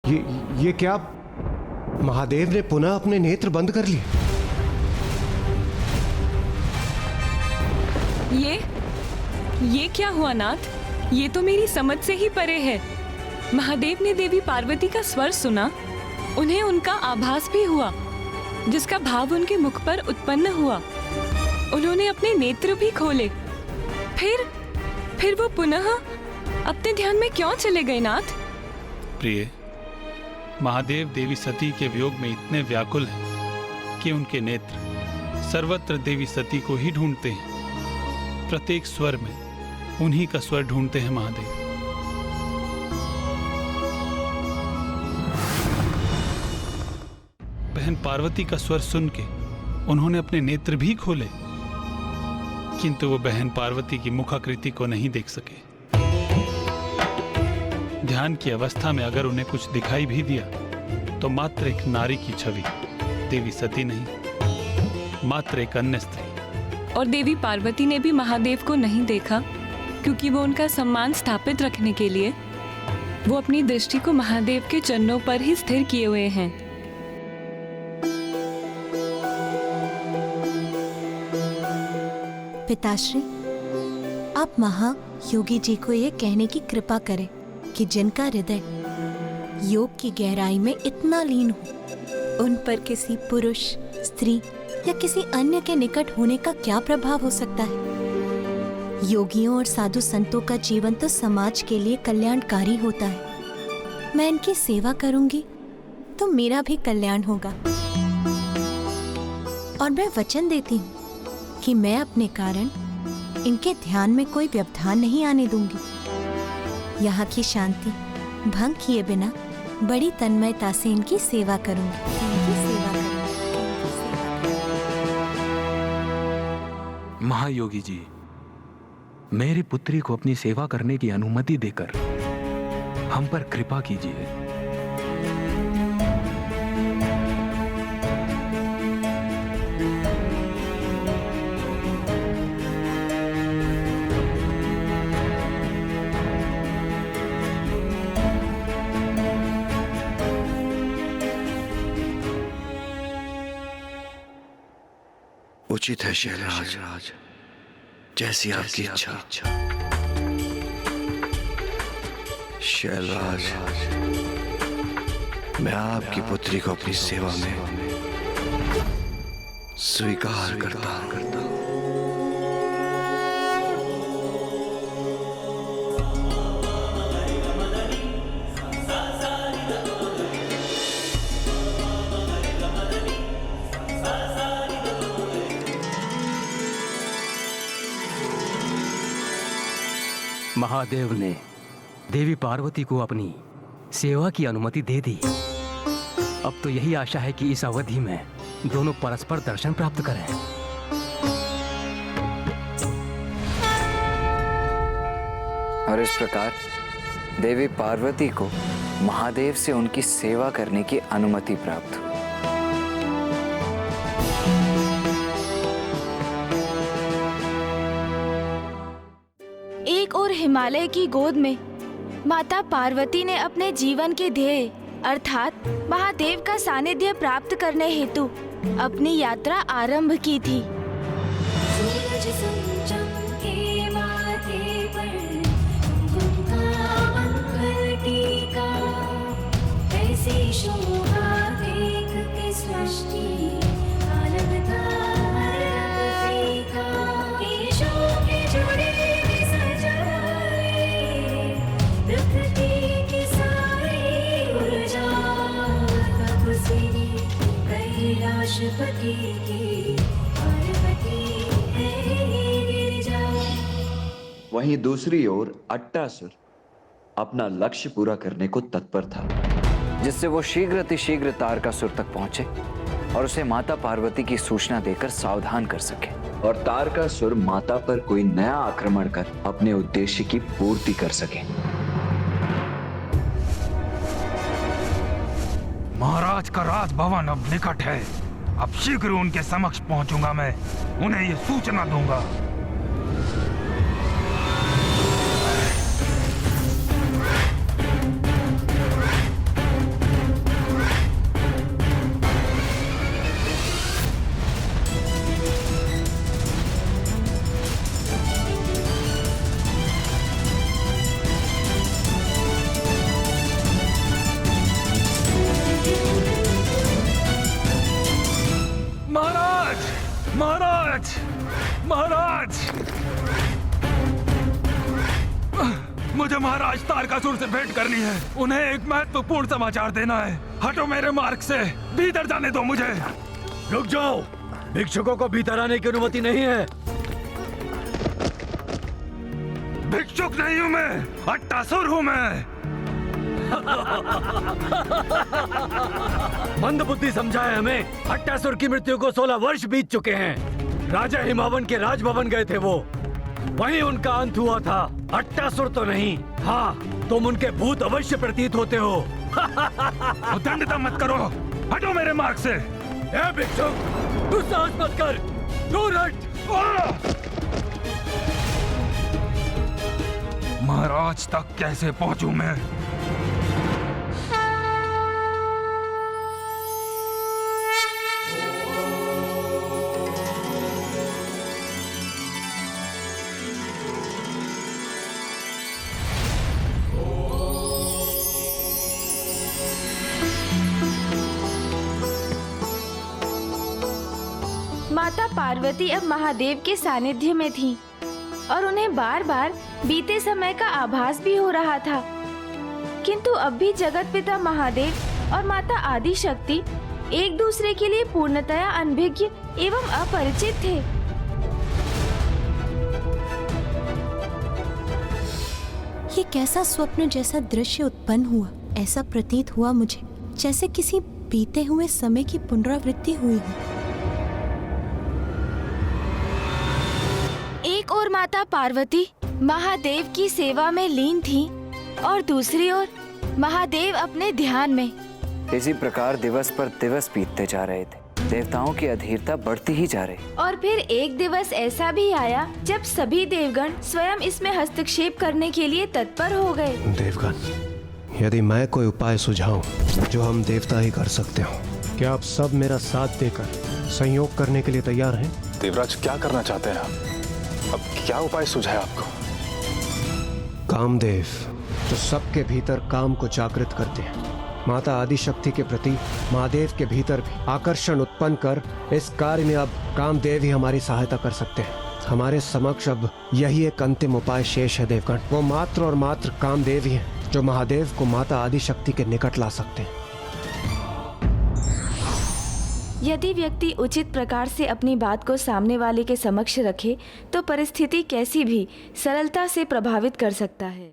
ये क्या? महादेव ने पुनः अपने नेत्र बंद कर लिए। ये क्या हुआ नाथ? ये तो मेरी समझ से ही परे है। महादेव ने देवी पार्वती का स्वर सुना, उन्हें उनका आभास भी हुआ, जिसका भाव उनके मुख पर उत्पन्न हुआ। उन्होंने अपने नेत्र भी खोले। फिर वो पुनः अपने ध्यान में क्यों चले गए नाथ? प्रिय, महादेव देवी सती के वियोग में इतने व्याकुल हैं कि उनके नेत्र सर्वत्र देवी सती को ही ढूंढते हैं। प्रत्येक स्वर में उन्हीं का स्वर ढूंढते हैं महादेव। बहन पार्वती का स्वर सुन के उन्होंने अपने नेत्र भी खोले, किंतु वो बहन पार्वती की मुखाकृति को नहीं देख सके। ध्यान की अवस्था में अगर उन्हें कुछ दिखाई भी दिया तो मात्र एक नारी की छवि, देवी सती नहीं, मात्र एक अन्य स्त्री। और देवी पार्वती ने भी महादेव को नहीं देखा, क्योंकि वो उनका सम्मान स्थापित रखने के लिए वो अपनी दृष्टि को महादेव के चरणों पर ही स्थिर किए हुए हैं। पिताश्री, आप महायोगी जी को ये कहने की कृपा करें कि जिनका हृदय योग की गहराई में इतना लीन हो, उन पर किसी पुरुष, स्त्री या किसी अन्य के निकट होने का क्या प्रभाव हो सकता है। योगियों और साधु संतों का जीवन तो समाज के लिए कल्याणकारी होता है। मैं इनकी सेवा करूंगी तो मेरा भी कल्याण होगा। और मैं वचन देती हूँ कि मैं अपने कारण इनके ध्यान में कोई व्यवधान नहीं आने दूंगी। यहाँ की शांति भंग किए बिना बड़ी तन्मयता से इनकी सेवा करूंगी। महायोगी जी, मेरी पुत्री को अपनी सेवा करने की अनुमति देकर हम पर कृपा कीजिए। उचित है शैलराज, जैसी आपकी इच्छा। शैलराज, मैं आपकी पुत्री को अपनी सेवा में स्वीकार करता हूं। महादेव ने देवी पार्वती को अपनी सेवा की अनुमति दे दी। अब तो यही आशा है कि इस अवधि में दोनों परस्पर दर्शन प्राप्त करें। और इस प्रकार देवी पार्वती को महादेव से उनकी सेवा करने की अनुमति प्राप्त हुई। एक और हिमालय की गोद में माता पार्वती ने अपने जीवन के ध्येय अर्थात महादेव का सानिध्य प्राप्त करने हेतु अपनी यात्रा आरंभ की थी। वहीं दूसरी ओर अट्टासुर अपना लक्ष्य पूरा करने को तत्पर था, जिससे वो शीघ्र तारकासुर तक पहुंचे और उसे माता पार्वती की सूचना देकर सावधान कर सके, और तारकासुर माता पर कोई नया आक्रमण कर अपने उद्देश्य की पूर्ति कर सके। महाराज का राजभवन अब निकट है। अब शीघ्र उनके समक्ष पहुंचूंगा मैं, उन्हें ये सूचना दूंगा। महाराज, मुझे महाराज तारकासुर से भेंट करनी है। उन्हें एक महत्वपूर्ण समाचार देना है। हटो मेरे मार्ग से, भीतर जाने दो मुझे। रुक जाओ, भिक्षुकों को भीतर आने की अनुमति नहीं है। भिक्षुक नहीं हूँ मैं, अट्टासुर हूँ मैं। मंदबुद्धि समझा है हमें। अट्टासुर की मृत्यु को 16 वर्ष बीत चुके हैं। राजा हिमावन के राजभवन गए थे वो, वहीं उनका अंत हुआ था। अट्टासुर तो नहीं। हाँ, तुम उनके भूत अवश्य प्रतीत होते हो। उद्दंडता मत करो, हटो मेरे मार्ग से। ए भिक्षुक, तू साहस मत कर, दूर हट। महाराज तक कैसे पहुंचूं मैं? माता पार्वती अब महादेव के सानिध्य में थीं और उन्हें बार बार बीते समय का आभास भी हो रहा था। किंतु अब भी जगत पिता महादेव और माता आदि शक्ति एक दूसरे के लिए पूर्णतया अनभिज्ञ एवं अपरिचित थे। ये कैसा स्वप्न जैसा दृश्य उत्पन्न हुआ। ऐसा प्रतीत हुआ मुझे जैसे किसी बीते हुए समय की पुनरावृत्ति हुई हो। एक ओर माता पार्वती महादेव की सेवा में लीन थी और दूसरी ओर महादेव अपने ध्यान में। इसी प्रकार दिवस पर दिवस बीतते जा रहे थे। देवताओं की अधीरता बढ़ती ही जा रही। और फिर एक दिवस ऐसा भी आया जब सभी देवगण स्वयं इसमें हस्तक्षेप करने के लिए तत्पर हो गए। देवगण, यदि मैं कोई उपाय सुझाऊं जो हम देवता ही कर सकते हो, क्या आप सब मेरा साथ देकर संयोग करने के लिए तैयार हैं? देवराज, क्या करना चाहते हैं आप? अब क्या उपाय सुझाए आपको? कामदेव, जो सबके भीतर काम को जागृत करते हैं, माता आदि शक्ति के प्रति महादेव के भीतर भी आकर्षण उत्पन्न कर इस कार्य में अब कामदेव ही हमारी सहायता कर सकते हैं। हमारे समक्ष अब यही एक अंतिम उपाय शेष है देवगण। वो मात्र और मात्र कामदेव ही हैं जो महादेव को माता आदि शक्ति के निकट ला सकते हैं। यदि व्यक्ति उचित प्रकार से अपनी बात को सामने वाले के समक्ष रखे तो परिस्थिति कैसी भी सरलता से प्रभावित कर सकता है।